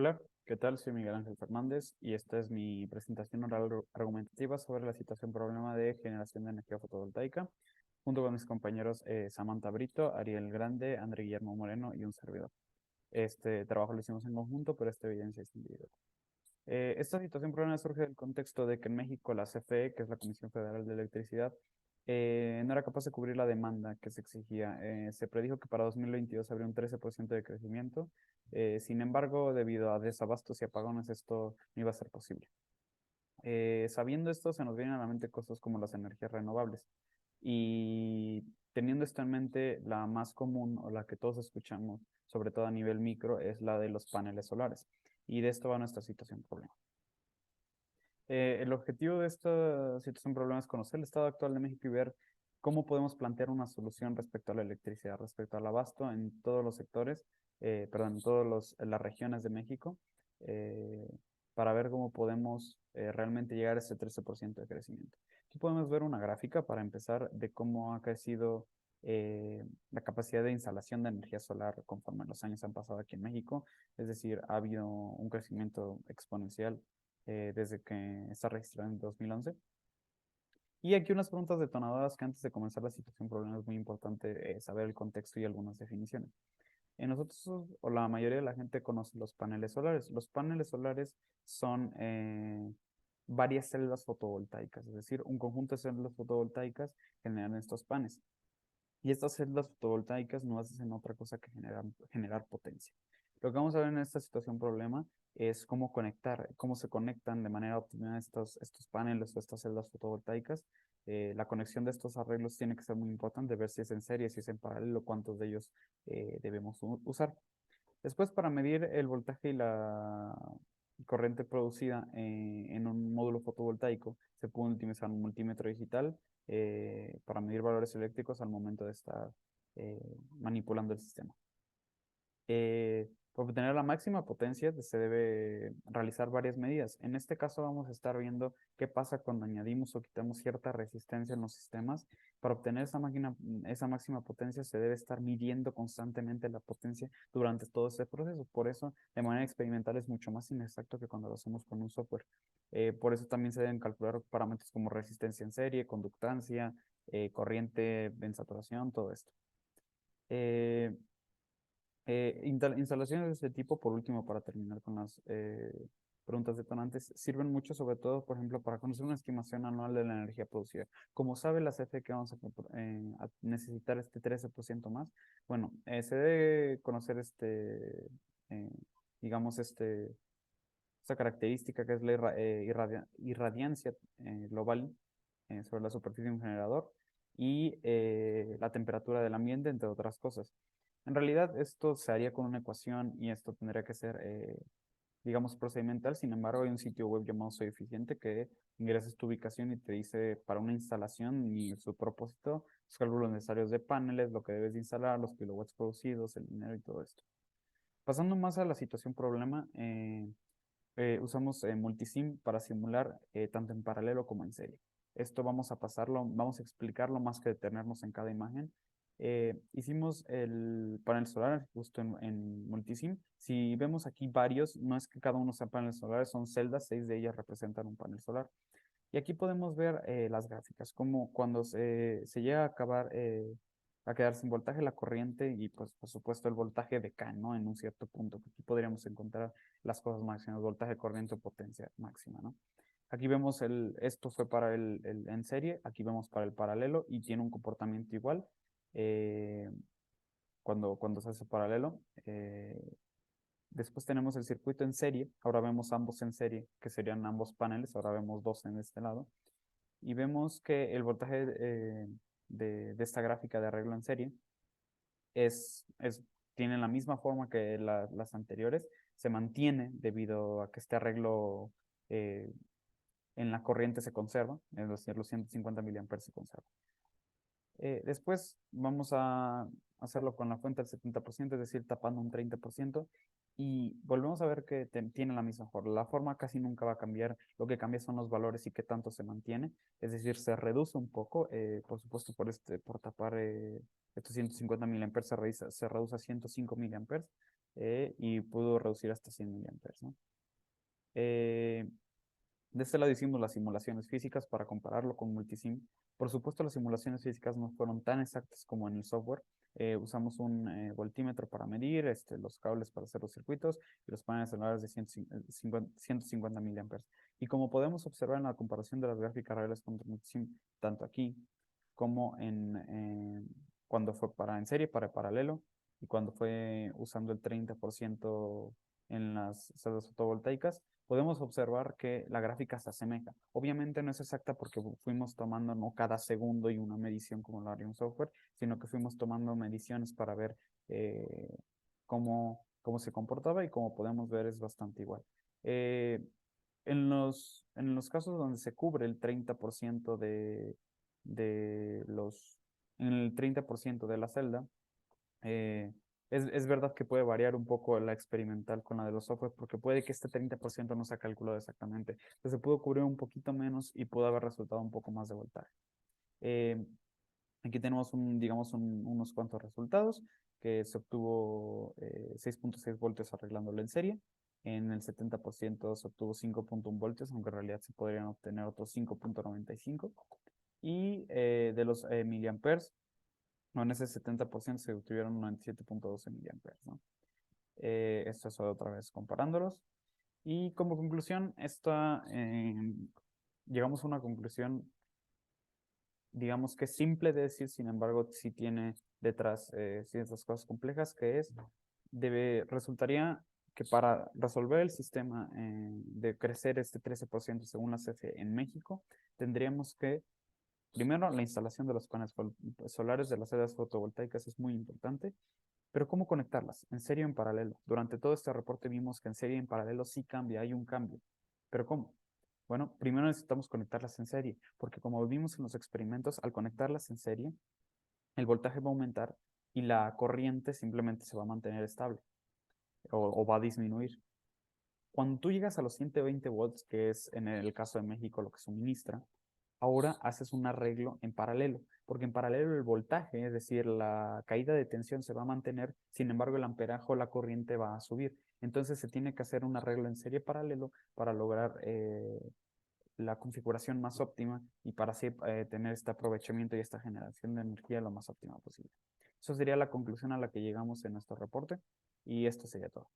Hola, ¿qué tal? Soy Miguel Ángel Fernández y esta es mi presentación oral argumentativa sobre la situación problema de generación de energía fotovoltaica, junto con mis compañeros Samantha Brito, Ariel Grande, André Guillermo Moreno y un servidor. Este trabajo lo hicimos en conjunto, pero esta evidencia es individual. Esta situación problema surge del contexto de que en México la CFE, que es la Comisión Federal de Electricidad, no era capaz de cubrir la demanda que se exigía. Se predijo que para 2022 habría un 13% de crecimiento. Sin embargo, debido a desabastos y apagones, esto no iba a ser posible. Sabiendo esto, se nos vienen a la mente cosas como las energías renovables. Y teniendo esto en mente, la más común o la que todos escuchamos, sobre todo a nivel micro, es la de los paneles solares. Y de esto va nuestra situación problema. El objetivo de esta situación problema es conocer el estado actual de México y ver cómo podemos plantear una solución respecto a la electricidad, respecto al abasto en todos los sectores, perdón, en todas las regiones de México, eh, para ver cómo podemos realmente llegar a ese 13% de crecimiento. Aquí podemos ver una gráfica para empezar de cómo ha crecido la capacidad de instalación de energía solar conforme los años han pasado aquí en México. Es decir, ha habido un crecimiento exponencial desde que está registrado en 2011. Y aquí unas preguntas detonadoras que antes de comenzar la situación problema es muy importante saber el contexto y algunas definiciones. Nosotros, o la mayoría de la gente conoce los paneles solares. Los paneles solares son varias células fotovoltaicas, es decir, un conjunto de células fotovoltaicas generan estos paneles. Y estas células fotovoltaicas no hacen otra cosa que generar potencia. Lo que vamos a ver en esta situación problema es cómo conectar, cómo se conectan de manera óptima estos paneles o estas células fotovoltaicas. La conexión de estos arreglos tiene que ser muy importante, ver si es en serie, si es en paralelo, cuántos de ellos debemos usar. Después, para medir el voltaje y la corriente producida en un módulo fotovoltaico, se puede utilizar un multímetro digital para medir valores eléctricos al momento de estar manipulando el sistema. Para obtener la máxima potencia se debe realizar varias medidas. En este caso vamos a estar viendo qué pasa cuando añadimos o quitamos cierta resistencia en los sistemas. Para obtener esa máxima potencia se debe estar midiendo constantemente la potencia durante todo ese proceso. Por eso, de manera experimental es mucho más inexacto que cuando lo hacemos con un software. Por eso también se deben calcular parámetros como resistencia en serie, conductancia, corriente en saturación, todo esto. Eh, Instalaciones de este tipo, por último, para terminar con las preguntas detonantes, sirven mucho, sobre todo, por ejemplo, para conocer una estimación anual de la energía producida. Como sabe la CFE que vamos a necesitar este 13% más, bueno, se debe conocer eh, digamos, esta característica que es la irradiancia global sobre la superficie de un generador y la temperatura del ambiente, entre otras cosas. En realidad, esto se haría con una ecuación y esto tendría que ser, digamos, procedimental. Sin embargo, hay un sitio web llamado Soy Eficiente que ingresas tu ubicación y te dice para una instalación y su propósito, los cálculos necesarios de paneles, lo que debes de instalar, los kilowatts producidos, el dinero y todo esto. Pasando más a la situación problema, usamos Multisim para simular tanto en paralelo como en serie. Esto vamos a pasarlo, vamos a explicarlo más que detenernos en cada imagen. Hicimos el panel solar justo en Multisim. Si vemos aquí varios, no es que cada uno sea paneles solares, son celdas, 6 de ellas representan un panel solar. Y aquí podemos ver las gráficas, como cuando se llega a acabar, a quedar sin voltaje la corriente y pues por supuesto el voltaje decae, ¿no? En un cierto punto, que aquí podríamos encontrar las cosas máximas, voltaje, corriente o potencia máxima, ¿no? Aquí vemos esto fue para el en serie, aquí vemos para el paralelo y tiene un comportamiento igual eh, cuando se hace paralelo. Después tenemos el circuito en serie, ahora vemos ambos en serie, que serían ambos paneles, ahora vemos dos en este lado y vemos que el voltaje de esta gráfica de arreglo en serie tiene la misma forma que las anteriores, se mantiene debido a que este arreglo eh, en la corriente se conserva, es decir, los 150 miliamperes se conservan. Después vamos a hacerlo con la fuente al 70%, es decir, tapando un 30%, y volvemos a ver que tiene la misma forma. La forma casi nunca va a cambiar, lo que cambia son los valores y qué tanto se mantiene, es decir, se reduce un poco, por supuesto, por tapar estos 150 miliamperes se reduce a 105 miliamperes, y pudo reducir hasta 100 miliamperes, ¿no? De este lado hicimos las simulaciones físicas para compararlo con Multisim. Por supuesto, las simulaciones físicas no fueron tan exactas como en el software. Usamos un voltímetro para medir, los cables para hacer los circuitos y los paneles solares de 150 miliamperes. Y como podemos observar en la comparación de las gráficas reales contra Multisim, tanto aquí como cuando fue en serie, para paralelo, y cuando fue usando el 30% en las celdas fotovoltaicas, podemos observar que la gráfica se asemeja. Obviamente no es exacta porque fuimos tomando no cada segundo y una medición como lo haría un software, sino que fuimos tomando mediciones para ver cómo se comportaba, y como podemos ver es bastante igual. En los casos donde se cubre el 30% de los, en el 30% de la celda, eh, es verdad que puede variar un poco la experimental con la de los software, porque puede que este 30% no se ha calculado exactamente. Entonces se pudo cubrir un poquito menos y pudo haber resultado un poco más de voltaje. Eh, Aquí tenemos digamos, unos cuantos resultados, que se obtuvo 6.6 voltios arreglándolo en serie. En el 70% se obtuvo 5.1 voltios, aunque en realidad se podrían obtener otros 5.95. Y de los miliamperes, no, en ese 70% se obtuvieron 97.12 miliamperes, ¿no? Esto es otra vez comparándolos. Y como conclusión, llegamos a una conclusión, digamos que simple de decir, sin embargo, sí tiene detrás ciertas cosas complejas, que resultaría que para resolver el sistema de crecer este 13% según la CFE en México, tendríamos que, primero, la instalación de los paneles solares de las celdas fotovoltaicas es muy importante, pero ¿cómo conectarlas? En serie o en paralelo. Durante todo este reporte vimos que en serie y en paralelo sí cambia, hay un cambio. ¿Pero cómo? Bueno, primero necesitamos conectarlas en serie, porque como vimos en los experimentos, al conectarlas en serie, el voltaje va a aumentar y la corriente simplemente se va a mantener estable o va a disminuir. Cuando tú llegas a los 120 volts, que es en el caso de México lo que suministra, ahora haces un arreglo en paralelo, porque en paralelo el voltaje, es decir, la caída de tensión se va a mantener, sin embargo el amperaje o la corriente va a subir. Entonces se tiene que hacer un arreglo en serie paralelo para lograr la configuración más óptima y para así tener este aprovechamiento y esta generación de energía lo más óptima posible. Eso sería la conclusión a la que llegamos en nuestro reporte, y esto sería todo.